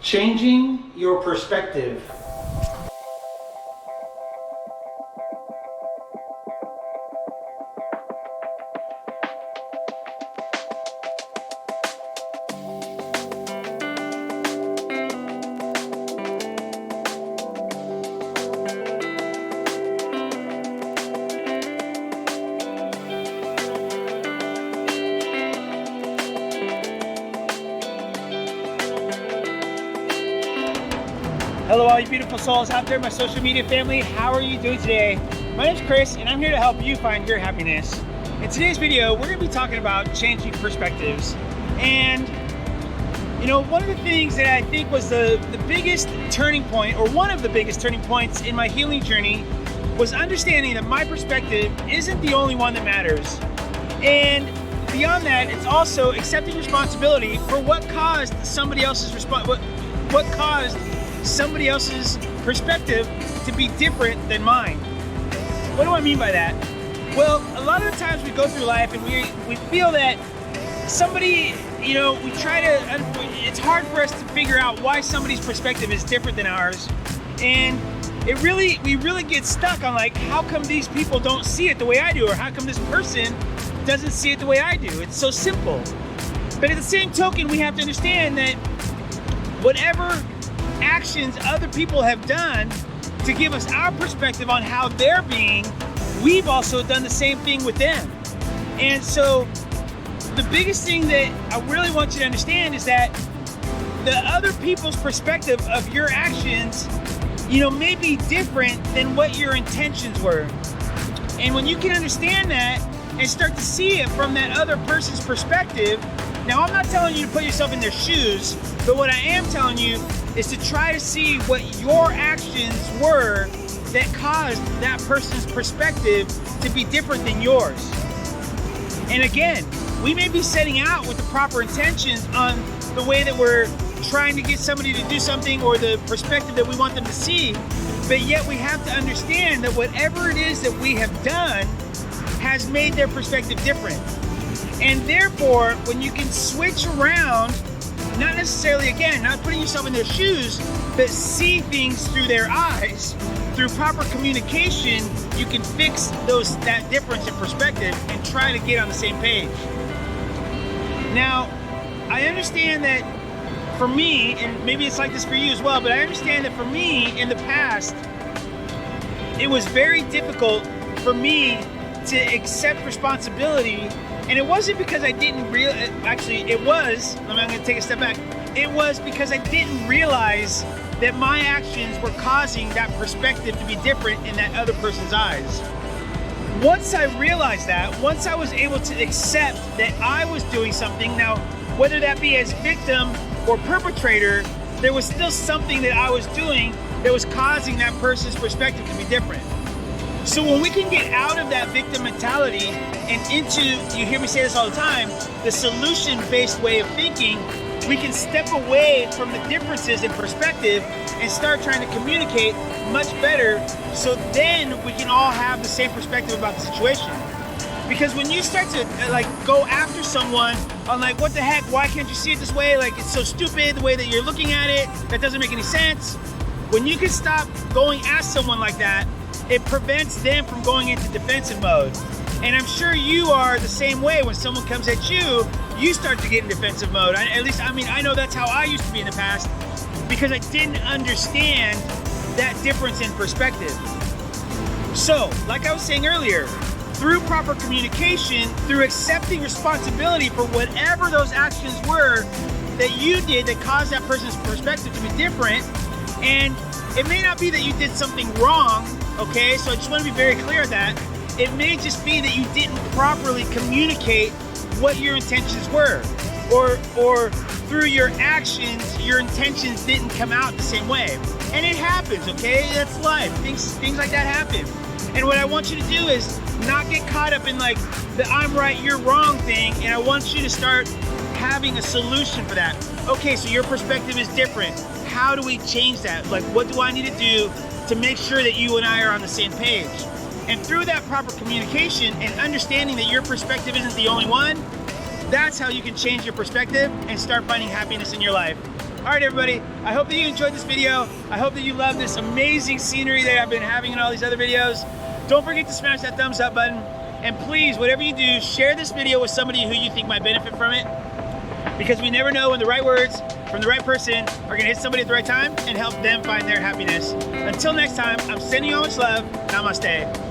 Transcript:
Changing your perspective. Hello all you beautiful souls out there, my social media family. How are you doing today? My name's Chris and I'm here to help you find your happiness. In today's video, we're going to be talking about changing perspectives. And you know, one of the things that I think was the biggest turning point, or one of the biggest turning points in my healing journey, was understanding that my perspective isn't the only one that matters. And beyond that, it's also accepting responsibility for what caused somebody else's somebody else's perspective to be different than mine. What do I mean by that? Well, a lot of the times we go through life and we feel that somebody, you know, it's hard for us to figure out why somebody's perspective is different than ours. And we really get stuck on like, how come these people don't see it the way I do? Or how come this person doesn't see it the way I do? It's so simple. But at the same token, we have to understand that whatever actions other people have done to give us our perspective on how they're being, we've also done the same thing with them. And so the biggest thing that I really want you to understand is that the other people's perspective of your actions, you know, may be different than what your intentions were. And when you can understand that and start to see it from that other person's perspective, now I'm not telling you to put yourself in their shoes, but what I am telling you is to try to see what your actions were that caused that person's perspective to be different than yours. And again, we may be setting out with the proper intentions on the way that we're trying to get somebody to do something or the perspective that we want them to see, but yet we have to understand that whatever it is that we have done has made their perspective different. And therefore, when you can switch around, not necessarily, again, not putting yourself in their shoes, but see things through their eyes, through proper communication, you can fix that difference in perspective and try to get on the same page. Now, I understand that for me, and maybe it's like this for you as well, but I understand that for me in the past, it was very difficult for me to accept responsibility. And it wasn't because I didn't realize, actually it was, I'm going to take a step back. It was because I didn't realize that my actions were causing that perspective to be different in that other person's eyes. Once I realized that, once I was able to accept that I was doing something, now whether that be as victim or perpetrator, there was still something that I was doing that was causing that person's perspective to be different. So when we can get out of that victim mentality and into, you hear me say this all the time, the solution-based way of thinking, we can step away from the differences in perspective and start trying to communicate much better, so then we can all have the same perspective about the situation. Because when you start to like go after someone on like, what the heck, why can't you see it this way? Like, it's so stupid the way that you're looking at it, that doesn't make any sense. When you can stop going at someone like that, it prevents them from going into defensive mode. And I'm sure you are the same way. When someone comes at you, you start to get in defensive mode. I know that's how I used to be in the past, because I didn't understand that difference in perspective. So, like I was saying earlier, through proper communication, through accepting responsibility for whatever those actions were that you did that caused that person's perspective to be different, and it may not be that you did something wrong, okay? So I just want to be very clear on that. It may just be that you didn't properly communicate what your intentions were, or through your actions, your intentions didn't come out the same way. And it happens, okay? That's life. Things like that happen. And what I want you to do is not get caught up in like the I'm right, you're wrong thing, and I want you to start having a solution for that. Okay, so your perspective is different. How do we change that? Like, what do I need to do to make sure that you and I are on the same page? And through that proper communication and understanding that your perspective isn't the only one, that's how you can change your perspective and start finding happiness in your life. All right, everybody, I hope that you enjoyed this video. I hope that you love this amazing scenery that I've been having in all these other videos. Don't forget to smash that thumbs up button. And please, whatever you do, share this video with somebody who you think might benefit from it. Because we never know when the right words from the right person are gonna hit somebody at the right time and help them find their happiness. Until next time, I'm sending you all much love. Namaste.